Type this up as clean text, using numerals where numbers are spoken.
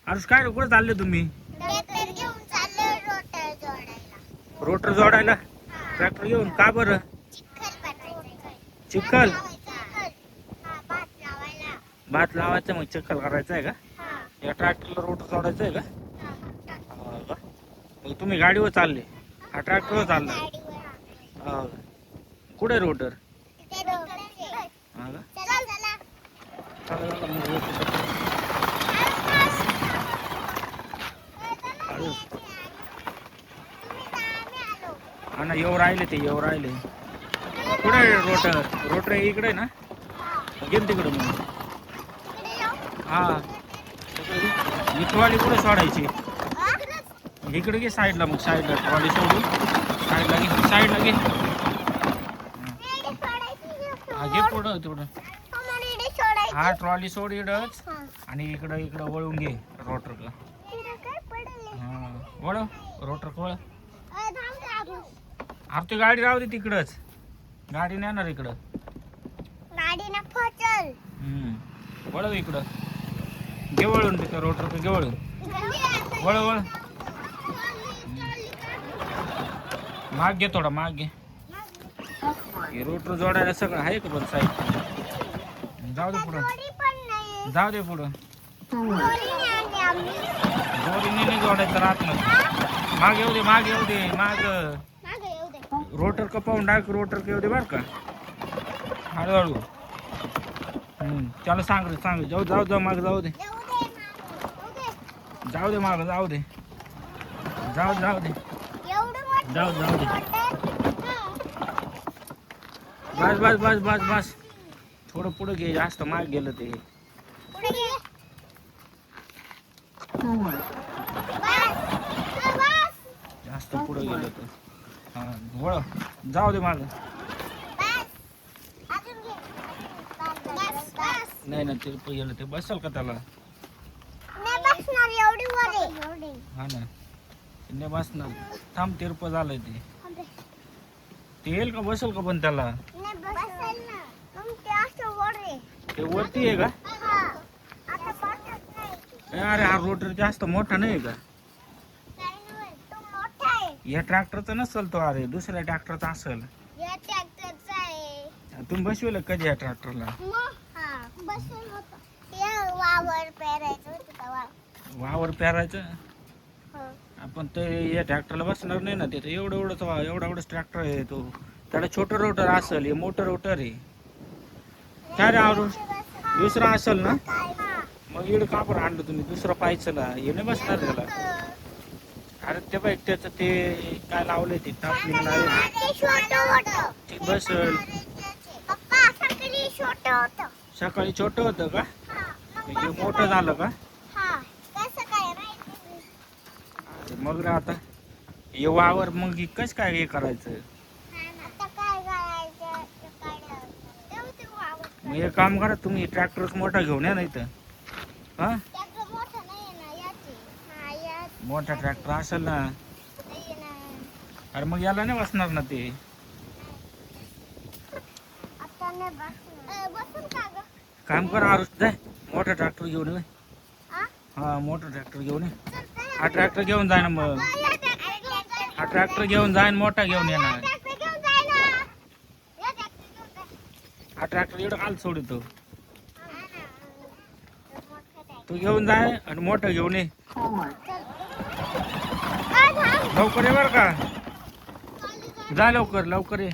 अरे काय कुठे चालले तुम्ही? ट्रॅक्टर घेऊन चाललोय रोटर जोडायला. रोटर जोडायला ट्रॅक्टर घेऊन? का बरं? चिखल बनवायचा. चिखल हा, भात लावायला. भात लावायचं मग चिखल करायचं आहे का? हा. या ट्रॅक्टरला रोटर जोडायचं आहे का? हा. हो का? मग तुम्ही गाडीवर चालले, हा ट्रॅक्टरवर चालला? गाडीवर. हो का? कुठे रोटर? ते रोटरचे. हा का? चला चला. चला चला मग रोटर. तुम्ही जा, आम्ही आलो. हा ना, येऊ राहिले ते येऊ राहिले. कुठे आहे रोटर? रोटर इकडे आहे ना? गेम तिकडे मग. इकडे येऊ. हा ही ट्रॉली कुठे सोडायची? हा? इकडे घे साईडला, मग साईडला ट्रॉली सोडून साईडला घे, साईडला घे. इकडे सोडायची. हा घे पुढं तेवढं. आम्हाला इकडे सोडायची. हा ट्रॉली सोड इकडंच हा. आणि इकडं इकडं वळून घे रोटर का. इकडे काय पडले? हा वळ रोटर वळ. थांब. अरे ती गाडी राहू दे तिकडंच, गाडी नाही येणार इकडं. गाडीनं फचल. वळ इकडं, घे वळून तिथं रोटर घे वळून. वळ वळ माग घे, थोडा माग घे. हे रोटर जोडायला सगळं आहे का पण साईड? जाऊ दे पुढं, दोरी पण नाही. जाऊ दे पुढं. दोरी नाही आणली आम्ही. दोरीने नाही जोडायचं राहत नाही. माग येऊ दे, माग येऊ दे, माग. मागे येऊ दे. रोटर कपावून डायरेक्ट रोटर येऊ दे बरं का, हळूहळू. त्याला सांग रे, सांग. जाऊ जाऊ जाऊ माग जाऊ दे, येऊ दे मागे. येऊ दे. जाऊ दे माग जाऊ दे, जाऊ जाऊ दे, एवढं मोठं जाऊ जाऊ दे. रोटर. बस बस बस बस बस, थोडं पुढं घे, जास्त माग गेलं ते. पुढे घे. बस. जास्त पुढं गेलं तर. हा वळ, जाऊ दे माग. बस. अजून घे. बस. बस. नाही ना, ते गेलं ते बसल का त्याला? नाही बसणार, एवढी वर आहे. एवढी. हा ना, नाही बसणार. थांब, तिरप झालंय ते. ते येईल का, बसल का पण त्याला? नाही बसेल ना. तुमचे असं वर आहे. ते वरती आहे का? हा. आता बसत नाही. अरे हा रोटर जास्त मोठा नाही का? नाही नव्हे, तो मोठा आहे. या ट्रॅक्टरचा नसेल तो, अरे दुसऱ्या ट्रॅक्टरचा असेल. या ट्रॅक्टरचा आहे. तुम्ही बसविलं कधी या ट्रॅक्टरला? मग हा बसून होतं. ते वावर पेरायचं होतं तेव्हा. वावर पेरायचं. हो. आपण ते या ट्रॅक्टरला बसणार नाही ना, ते एवढं एवढंच एवढा एवढंच ट्रॅक्टर आहे तो. त्याला छोटं रोटर असेल, हे मोठं रोटर आहे. काय रे आवरून दुसरा असेल ना, हा. मग इकडे का बरं आणलं तुम्ही? दुसरं पाहायचं ना, हे नाही बसणार त्याला. अरे ते बाई त्याचं ते काय लावलंय, ते टापलिंग लावलंय, ते छोटं होतं. ते बसल. पप्पा सकाळी छोटं होतं. सकाळी छोटं होतं का? हा. मग हे मोठं झालं का? हा. कसं काय माहिती नाही. अरे मग रे आता हे वावर मग कसं काय हे करायचं? आता काय करायचं? तेव्हा ते वावर. मग हे काम करा तुम्ही, ट्रॅक्टरच मोठा घेऊन या, नाही तर हा त्याचं मोठं नाही आहे ना, याचे. हा, यात मोठा ट्रॅक्टर असेल ना. नाही आहे ना. अरे मग याला नाही बसणार ना ते. आता नाही बसणार. बसून का गं? काम करा आरुष, जाय मोठा ट्रॅक्टर घेऊन ये. हा? हा मोठा ट्रॅक्टर घेऊन ये. चल, चल. हा ट्रॅक्टर घेऊन जाय ना मग. या ट्रॅक्टर. हा ट्रॅक्टर घेऊन जाय, मोठा घेऊन येणार. ट्रॅक्टर घेऊन जाय ना. या ट्रॅक्टर घेऊन जाय. हा ट्रॅक्टर एवढं काल सोडतो. हा ना. मोठं ट्रॅक्टर. तू घेऊन जाय आणि मोठा घेऊन ये. चल. थांब. लवकर ये बरं का, जा लवकर लवकर ये.